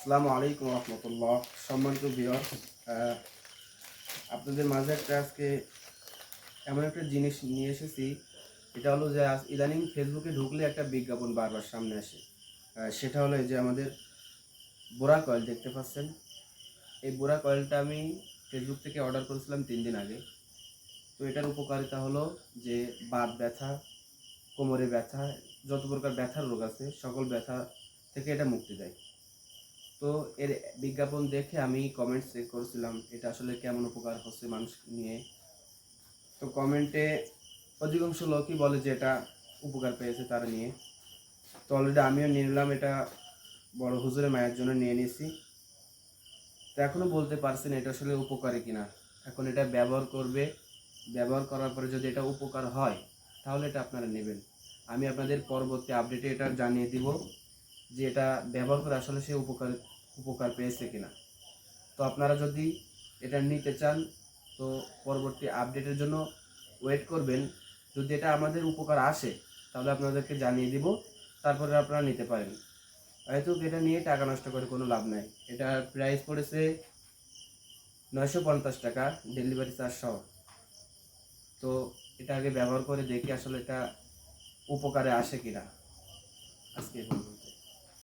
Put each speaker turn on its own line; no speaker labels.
আসসালামু আলাইকুম রহমতুল্লাহ। সম্মানিত ভিউয়ার্স, আপনাদের মাঝে আজকে এমন একটা জিনিস নিয়ে এসেছি। এটা হলো যে ইদানিং ফেসবুকে ঢুকলে একটা বিজ্ঞাপন বারবার সামনে আসে। সেটা হলো এই যে আমাদের বোরা কয়েল দেখতে পাচ্ছেন। এই বোরা কয়েলটা আমি ফেসবুক থেকে অর্ডার করেছিলাম 3 দিন আগে। তো এটার উপকারিতা হলো যে বাত ব্যথা, কোমরে ব্যথা, যত প্রকার ব্যথার রোগ আছে সকল ব্যথা থেকে এটা মুক্তি দেয়। তো এর বিজ্ঞাপন দেখে আমি কমেন্ট চেক করেছিলাম এটা আসলে কেমন উপকার হচ্ছে মানুষ নিয়ে। তো কমেন্টে অধিকাংশ লোকই বলে যে এটা উপকার পেয়েছে তারা নিয়ে। তো অলরেডি আমিও নিয়ে নিলাম, এটা বড় হুজুরের মায়ের জন্য নিয়ে নিয়েছি। তো এখনও বলতে পারছি না এটা আসলে উপকারী কিনা। এখন এটা ব্যবহার করার পরে যদি এটা উপকার হয় তাহলে এটা আপনারা নেবেন। আমি আপনাদের পরবর্তী আপডেটে এটা জানিয়ে দিব যে এটা ব্যবহার করে আসলে সে উপকার পেয়েছে কিনা। তো আপনারা যদি এটা নিতে চান তো পরবর্তী আপডেটের জন্য ওয়েট করবেন। যদি এটা আমাদের উপকার আসে তাহলে আপনাদেরকে জানিয়ে দিব, তারপরে আপনারা নিতে পারেন। হয়তো এটা নিয়ে টাকা নষ্ট করে কোনো লাভ নাই। এটার প্রাইস পড়েছে 950 টাকা ডেলিভারি চার্জ সহ। তো এটা আগে ব্যবহার করে দেখি আসলে এটা উপকারে আসে কিনা। আজকে